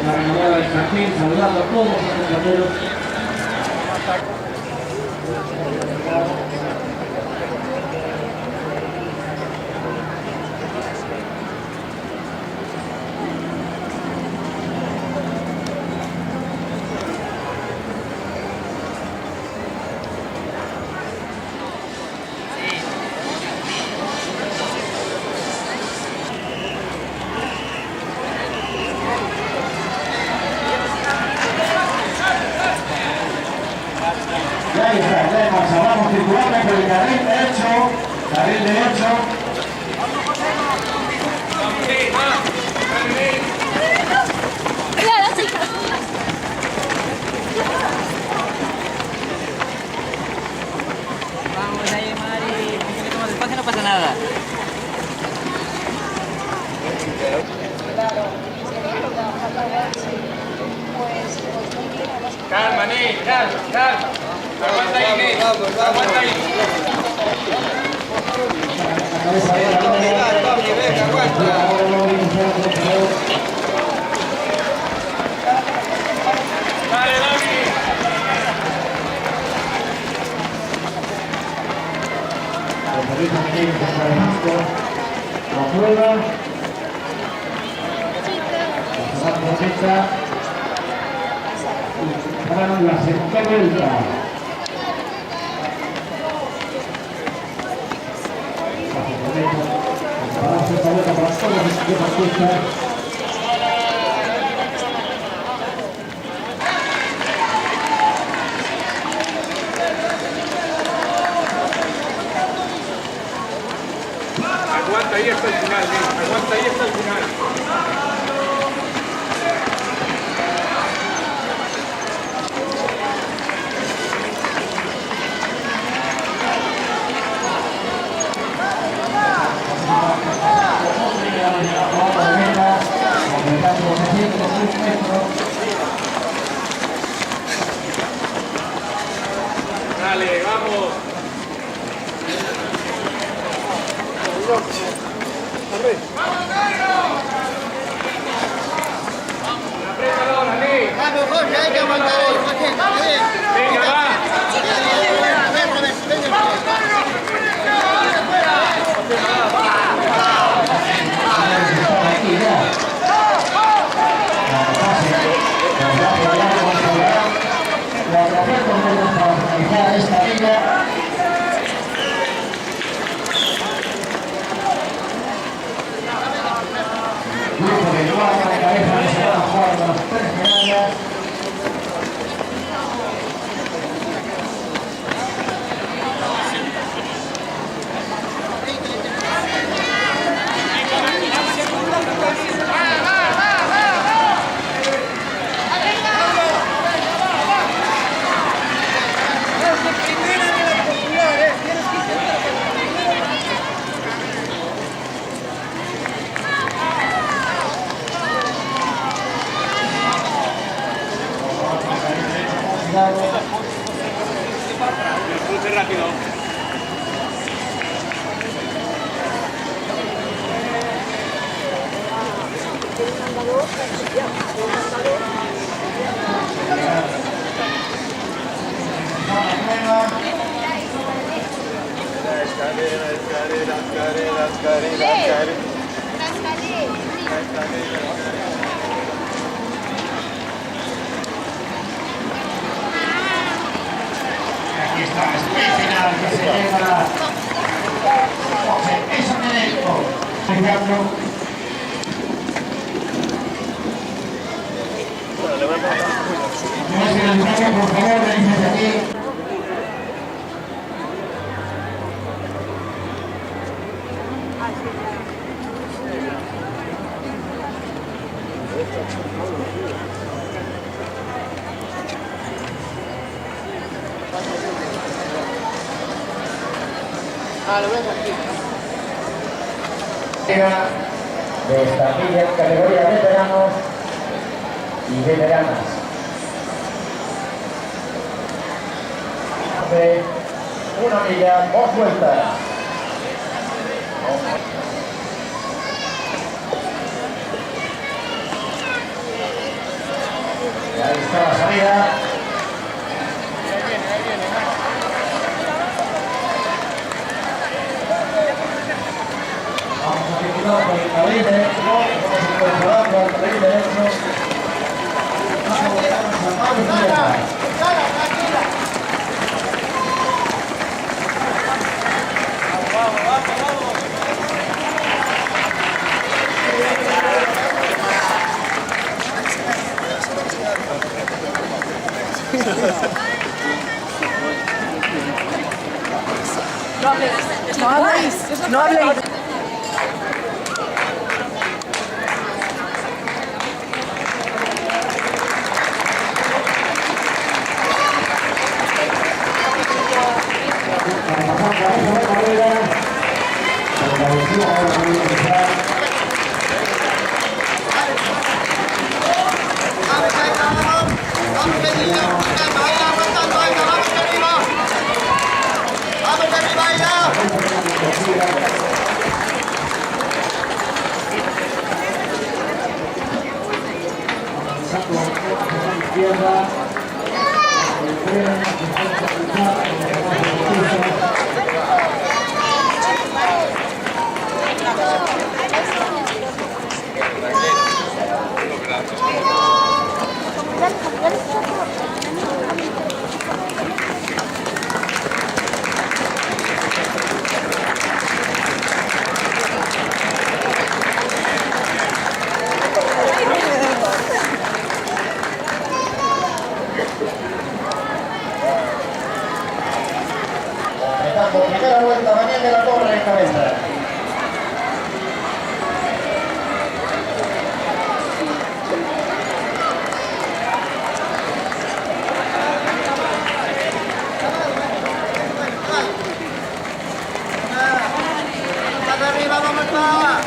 la renovada de Jardín, saludando a todos los compañeros. Ya está, ya hemos vamos circulando por el carril derecho, carril derecho. Vamos ahí, Mari, como despacio no pasa nada. Calma, Ney, calma. Aguanta ahí, Ney. Aguanta ahí. Venga, aguanta. Dale, Dani. La prueba. Para la segunda vuelta. Para la segunda vuelta, para todas las pistas. Aguanta ahí hasta el final, Ney. Aguanta ahí hasta el final. Dale, vamos. Apriétalo ahora, Ney. Vamos, Jorge, hay que aguantar ahí, Jorge. Venga, va. Esta liga. Grupo de cuatro de cabeza que se van a jugar con las tres medallas. Cruce rápido. Aquí está, sprint final que se lleva José Eso Meneco. Por favor, veníse aquí. Lo ves aquí. De esta categoría veteranos y veteranas. Hace una milla, 2 vueltas. circulado por el carril derecho, vamos incorporando al carril derecho. Vamos a mano izquierda. No habléis, no habléis. Izquierda. Primera vuelta, Daniel de la Torre en cabeza. Arriba, vamos para.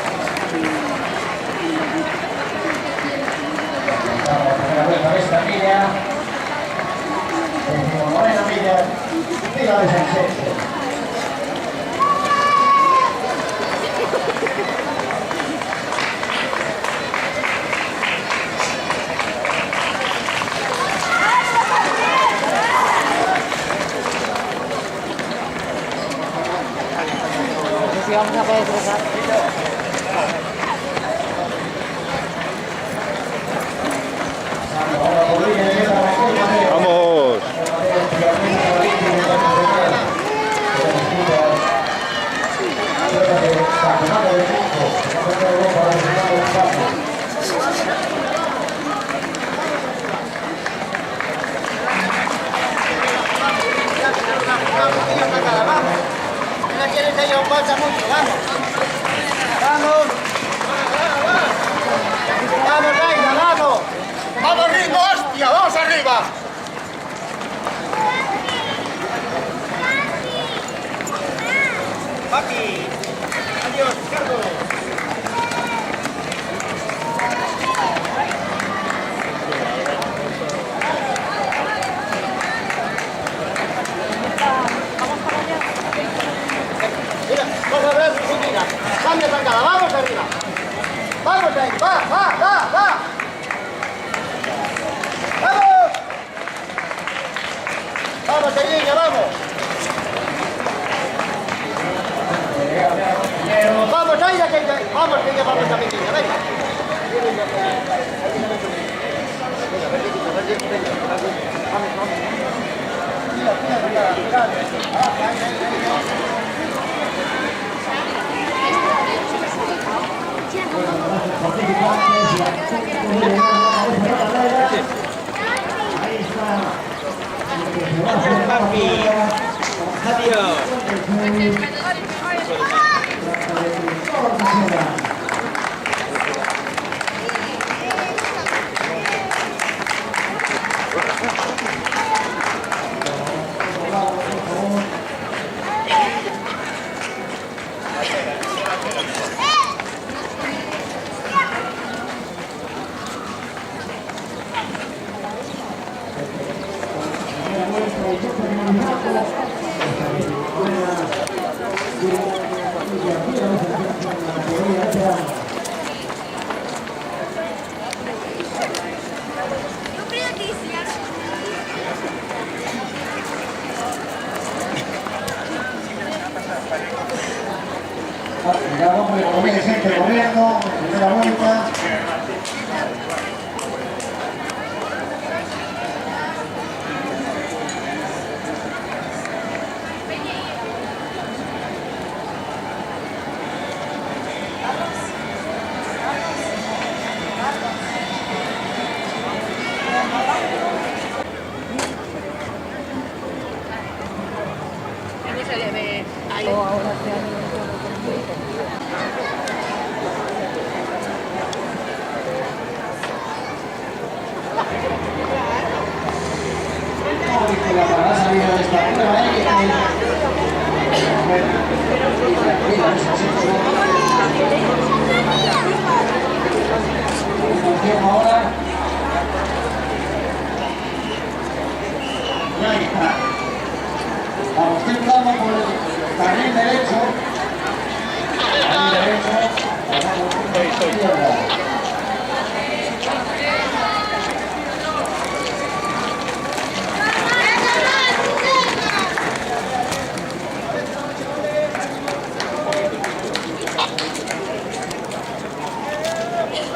Primera vuelta de esta milla. Novena milla. Tira de San Sergio. Si vamos a poder cruzar. Vamos. No quieres que yo pasa mucho, vamos. Vamos. Vamos, Reina, vamos. Vamos, ritmo, hostia, vamos arriba. Papi. Adiós, Carlos. Mira, vamos a ver, mira, cambia para acá, vamos arriba. Vamos ahí, va. Vamos. Vamos, Niña, vamos. Vamos, ahí, vamos, que ya vamos a Niña, venga. Primera vuelta, Ya vamos, como veis, gente corriendo, primera vuelta. Para la salida de esta prueba, ahora y ahí está. Vamos circulando por el carril derecho. Carril derecho. Pasamos por la izquierda.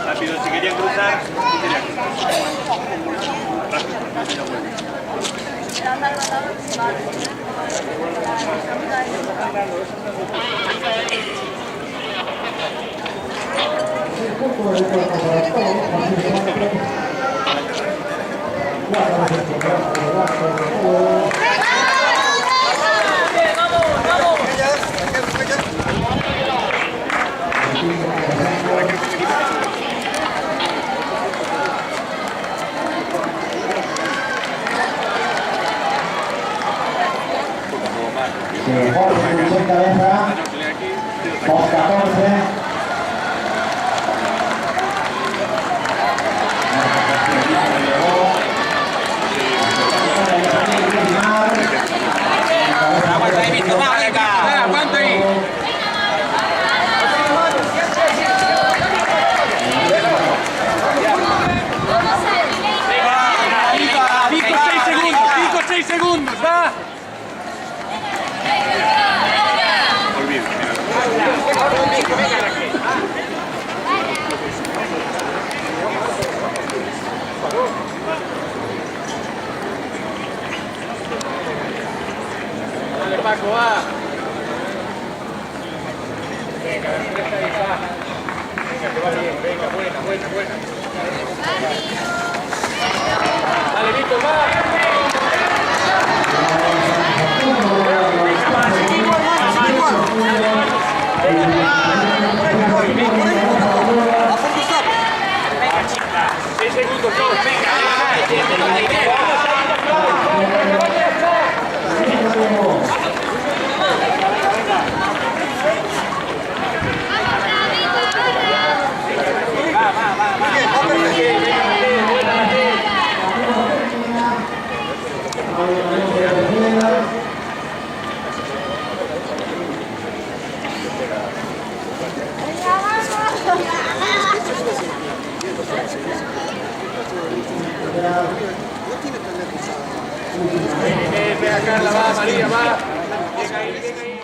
Rápido, si querían cruzar, Jorge, 80 cabeza, 2-14. aguanta ahí, Víctor, aguanta ahí. Víctor, 6 segundos, va. Dale, Paco, va. Venga, ahí va. Venga, que va bien, venga, buena. Dale, Víctor, va. Ven acá, va, María, va. Venga ahí.